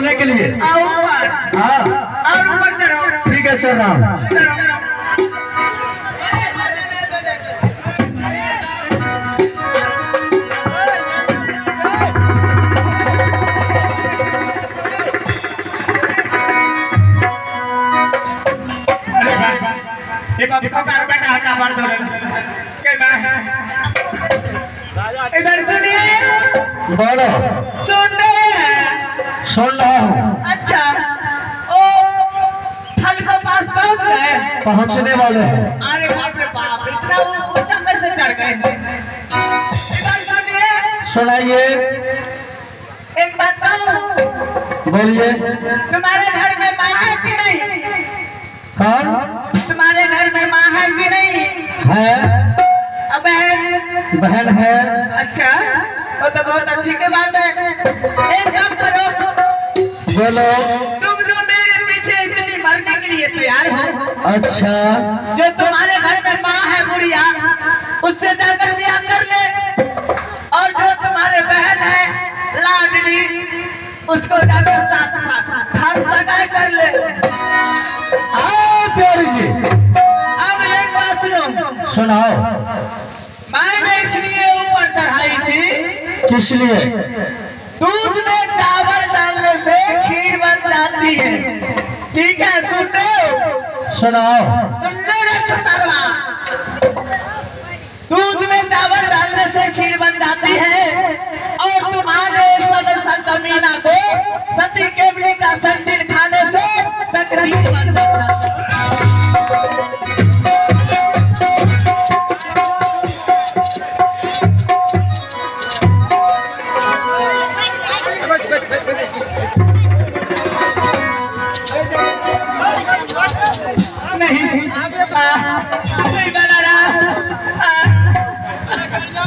सोने के लिए। हाँ और ऊपर चढ़ो। ठीक है सर राम। ये बाबू का बेटा हटा मार दो के मैं इधर सुनिए। बोलो। सुन रहे हैं? सुन रहा हूँ। अच्छा ओ फल के पास पहुंच गए? पहुंचने वाले हैं। अरे बाप रे बाप, इतना ऊंचा कैसे चढ़ गए? इधर सुनिए। सुनाइए। एक बात कहूँ? बोलिए। तुम्हारे घर में माँ है कि नहीं? कौन? तुम्हारे घर में माँ है कि नहीं? है। बहन? बहन है। अच्छा, वो तो बहुत अच्छी की बात है। एक काम करो, बोलो। तुम जो मेरे पीछे इतनी मरने के लिए तैयार हो, अच्छा। जो तुम्हारे घर में माँ है बुढ़िया, उससे जाकर ब्याह कर ले। और जो तुम्हारे बहन है लाडली, उसको जाकर साथ सगाई कर ले। हाँ प्यारी जी। अब एक बात सुनो। सुनाओ। मैंने इसलिए ऊपर चढ़ाई थी। किस लिए? दूध में चावल डालने से खीर बन जाती है। ठीक है, सुन रहे हो? सुनाओ। सुन ले रे छतरवा। दूध में चावल डालने से खीर बन जाती है और तुम्हारे सदस्य कमीना को सती केवली का संडील खाने से तकलीफ बन जाता है।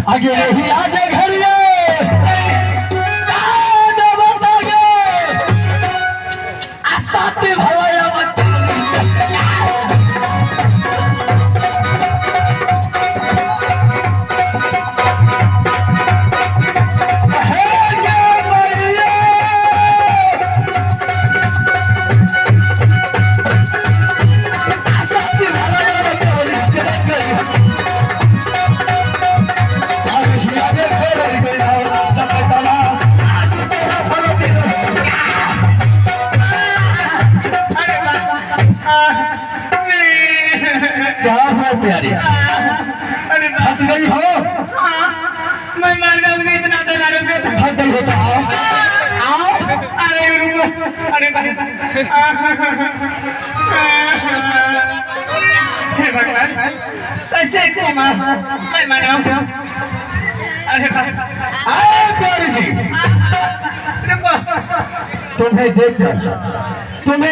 आगे ही आ जाए घर प्यारी। अरे थक गई हो? मैं मर जाऊंगी, इतना तो लड़ोगे। थक गई हो तो आओ। आओ। अरे रुको, अरे भाई, हे भगवान, कैसे को मैं मनाऊं? अरे भाई, आओ प्यारी जी। रुको। तुम्हें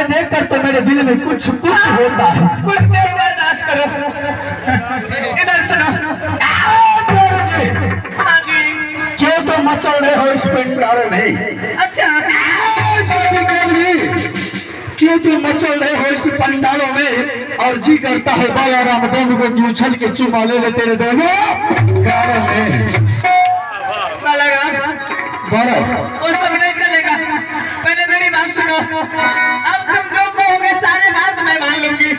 देखकर तो मेरे दिल में कुछ होता है। कुछ देर बर्दाश्त करो। इधर सुनो। हाँ जी। क्यों तो मचल रहे हो इस पंडाल में? अच्छा। क्यों तुम मचल रहे हो इस पंडालों में और जी करता है बाबा रामदेव को क्यों उछल के चुमा ले तेरे दोनों गालों में। बोलो। वो सब नहीं चलेगा, पहले मेरी बात सुनो। अब तुम जो कहोगे सारे बात मैं मान लूंगी।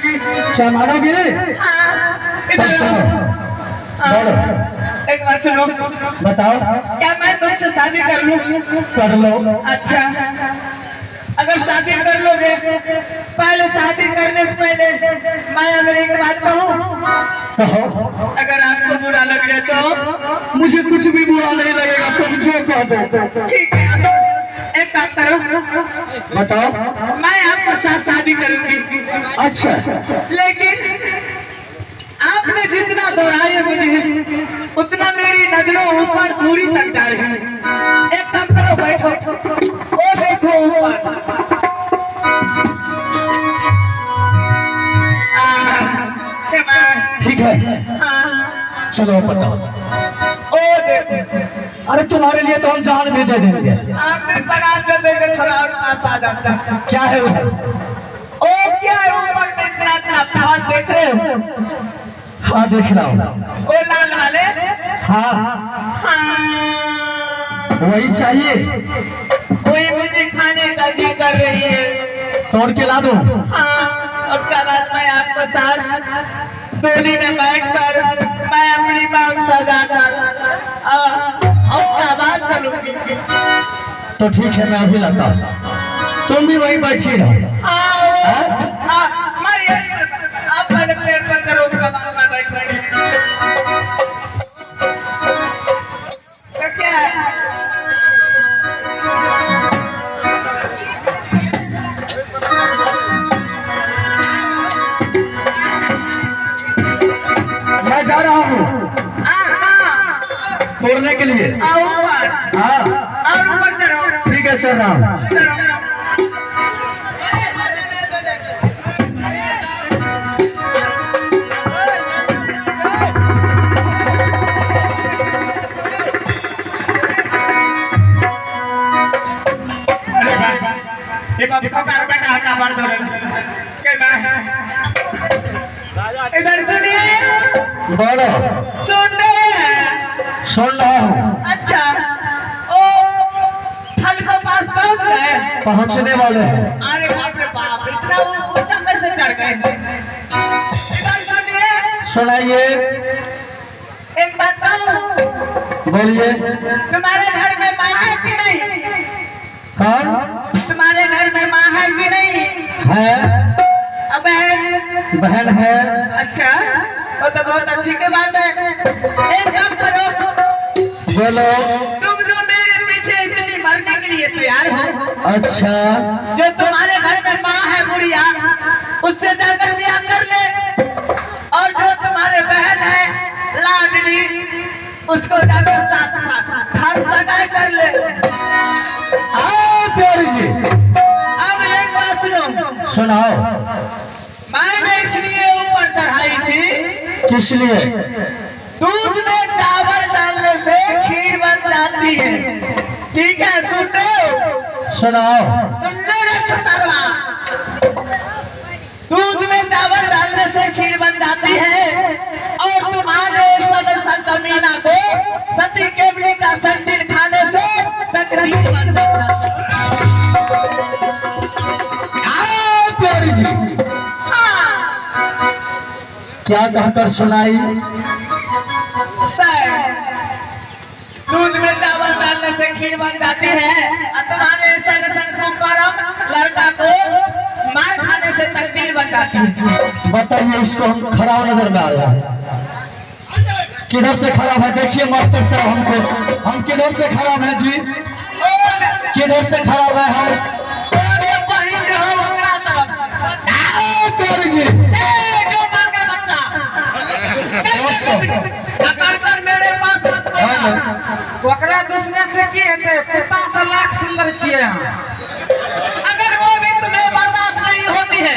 क्या मानोगे? इधर बोलो। एक बात सुनो। बताओ। क्या मैं तुमसे शादी कर लूं? कर लो। अच्छा, अगर शादी कर लोगे, पहले शादी करने से पहले मैं अगर एक बात कहूँ, कहो। अगर आपको बुरा लग जाए तो? मुझे कुछ भी बुरा नहीं लगेगा, तुम जो कह दो। ठीक है, एक काम करो। बताओ। मैं आपके साथ शादी करूंगी। अच्छा। लेकिन आपने जितना दोहराया मुझे, उतना मेरी नजरों ऊपर दूरी तक जा रही है। एक काम करो, बैठो। वो देखो ऊपर। ठीक है, हाँ। चलो बताओ। ओ देखो। अरे तुम्हारे लिए तो हम जान भी दे देंगे। आप भी बारात में देंगे, थोड़ा और पास आ जाता। क्या है वो? ओ क्या है ऊपर में इतना पहाड़ देख रहे हो? हाँ देख रहा हूँ। ओ लाल वाले? हाँ हाँ, वही चाहिए। वही मुझे खाने का जी कर रही है। तोड़ के ला दो। हाँ, उसके बाद मैं आपको साथ डोली में बैठकर मैं अपनी बाग सजाकर उसका बाद चलूंगी। तो ठीक है, मैं अभी लाता हूँ, तुम भी वहीं बैठी रहो। आप पहले पेड़ पर चढ़ो, उसका बाद मैं बैठूंगी। तो क्या है? मैं जा रहा हूँ तोड़ने के लिए। आओ ऊपर। हाँ, और ऊपर चढ़ो। ठीक है, चल रहा हूँ। ये बाबू का बेटा हटा मार दो के मैं इधर सुनिए। बोलो। सुन रहे हैं? सुन रहा हूँ। अच्छा, ओ फल के पास पहुंच गए? पहुँचने वाले हैं। अरे बाप रे बाप, इतना ऊंचा कैसे चढ़ गए? इधर सुनिए। सुनाइए। एक बात कहूँ, बोलिए। तुम्हारे घर में माँ है कि नहीं? कौन? तुम्हारे घर में माँ है कि नहीं? है। अब बहन? बहन है। अच्छा, वो तो बहुत अच्छी की बात है। एक काम करो, बोलो। तुम जो मेरे पीछे इतनी मरने के लिए तैयार हो, अच्छा, जो तुम्हारे घर में माँ है बुढ़िया, उससे जाकर ब्याह कर ले। और जो तुम्हारे बहन है लाडली, उसको जाकर साथ सगाई कर ले। प्यारी जी। अब एक बात सुनो। सुनाओ। मैंने इसलिए ऊपर चढ़ाई थी, किस लिए? दूध में चावल डालने से खीर बन जाती है। ठीक है, सुन रहे हो? सुनाओ। सुन लो रे छतरवा। दूध में चावल डालने से खीर बन जाती है और तुम्हारे सदस्य कमीना को सती केवली का संडील खाने से तकलीफ बन जाता है। प्यारी जी। हाँ। क्या कहकर सुनाई? सर, दूध में चावल डालने से खीर बन जाती है और तुम्हारे कुकरम लड़का को मार खाने से तकदीर बन जाती है। बताइए, इसको हम खराब नजर में आ रहा है। किधर से खराब है? देखिए मास्टर साहब, हम किधर से खराब है जी? किधर से खराब है हम? प्यारी जी। मेरे पास ओकरा दुश्मन से की हेते? 50 लाख सुंदर छिए हम। अगर वो भी तुम्हें बर्दाश्त नहीं होती है,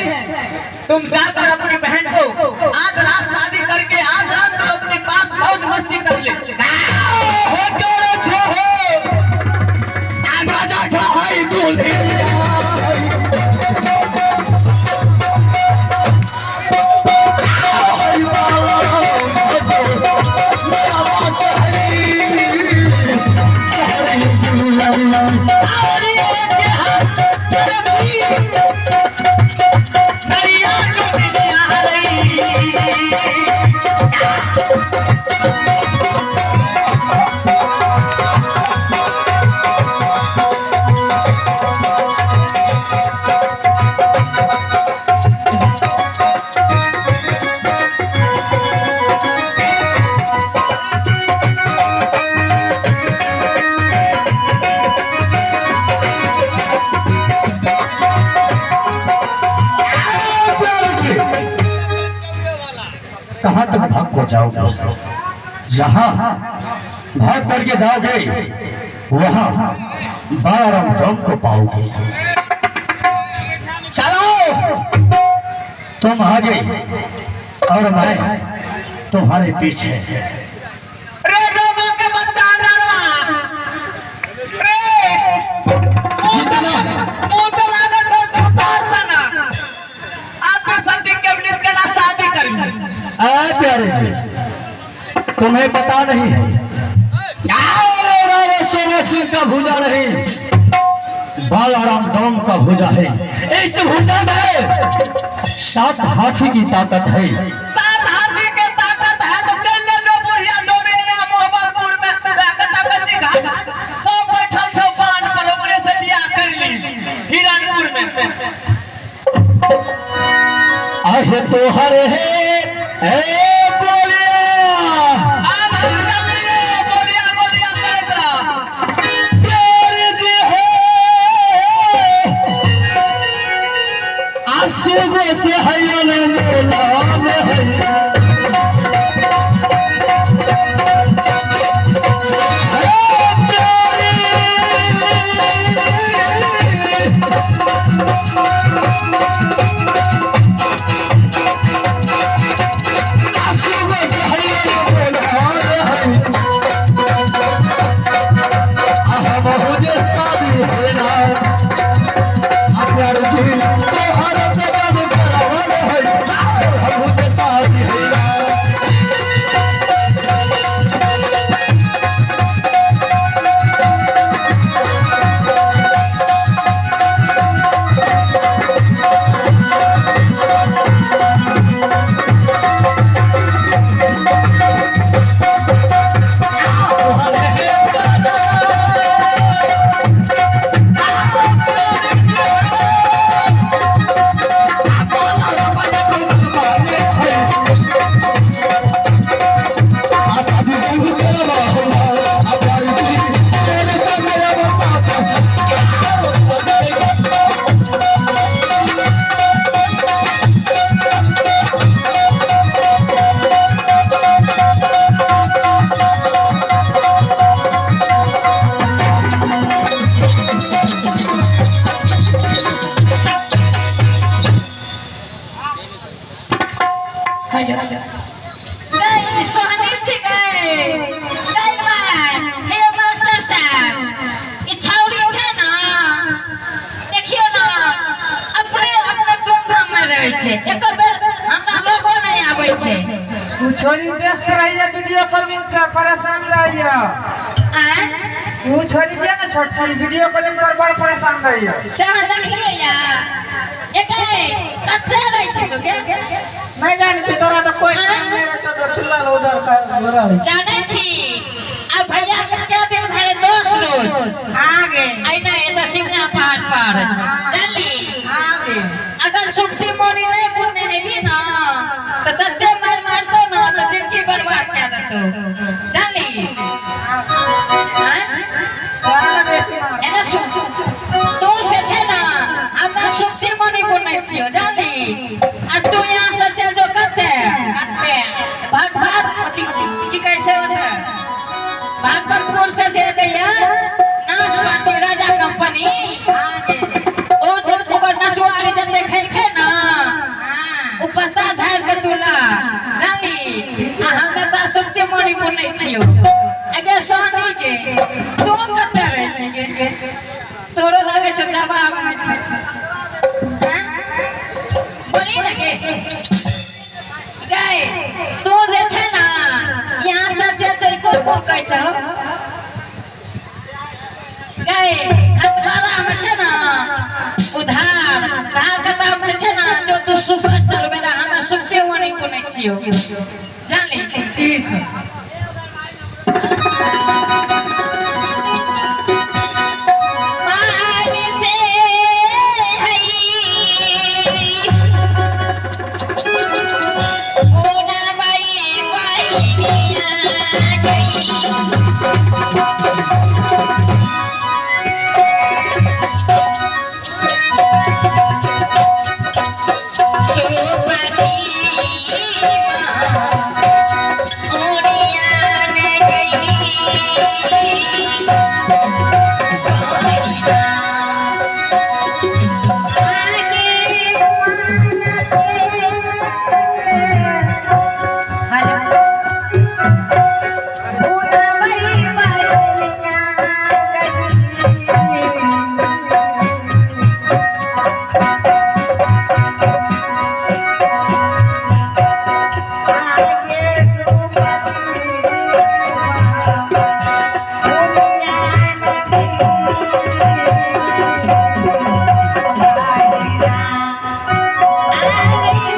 तुम जाकर अपनी बहन को आज रात शादी करके आज रात तो अपने पास मौज मस्ती कर ले। कहाँ तक भाग को जाओगे? जहाँ भाग करके जाओगे वहाँ बालाराम डॉम को पाओगे। चलो, तुम आगे और मैं तुम्हारे पीछे। रे डोमो के बच्चा नरवा, रे मुदला ने छुतार सना आपके सती के पुलिस के ना शादी करेंगे। प्यारे जी, तुम्हें पता नहीं है, सोना सिंह का भूजा नहीं, बाला राम दाम का भुजा है, इस भुजा में 7 हाथी की ताकत है। 7 हाथी की ताकत है तो चल ले जो बुढ़िया डोमिनिया मोहब्बतपुर में ताकत जी घाट सब बैठल छौ बांध पर ओकरे से बियाह कर ली हिरणपुर में। आहे तोहरे है ए से हैया ने मोला में हैया छोरी व्यस्त रहिए वीडियो कॉलिंग से परेशान रहिए। तू छोरी जे ना छोटी वीडियो कॉलिंग पर बड़ परेशान रहिए। चाह देखलिए या एके कत्ते रहि छै तो के नहीं जाने छी तोरा तो कोई मेरा छोटा चिल्ला उधर का रहा जाने छी अब भैया के क्या दिन भले 10 रोज आगे आइना ए तो शिवना फाट पर चली आगे अगर सुखती मोनी नहीं बुनने है भी ना तो तत्ते मार मार दो ना तो जिंदगी बर्बाद कर दो चली एना सुख तू से छे ना हम सुखती मोनी बुनने छियो जानी आ तू यहां से चल जो कते भाग भाग की कहै छै ओते भागवतपुर से दैया नाच पार्टी राजा कंपनी ओ दिन ओकर नचवारी जब देखे के ना ऊपर ता झाड़ के तुला जानी आ हम त सुखती मोनी बुनै छियो अगे सोनी के तू कते रहे के तोरो लागे छ जवाब नै छै बोली लगे गए तू जे छै ना यहां से चल चल को कहै छ गए खतरा में छै ना उधार धार का दाम छै ना जो तू सुपर चलबे ना हम सुखते मोनी बुनै छियो जान ले ठीक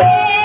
रे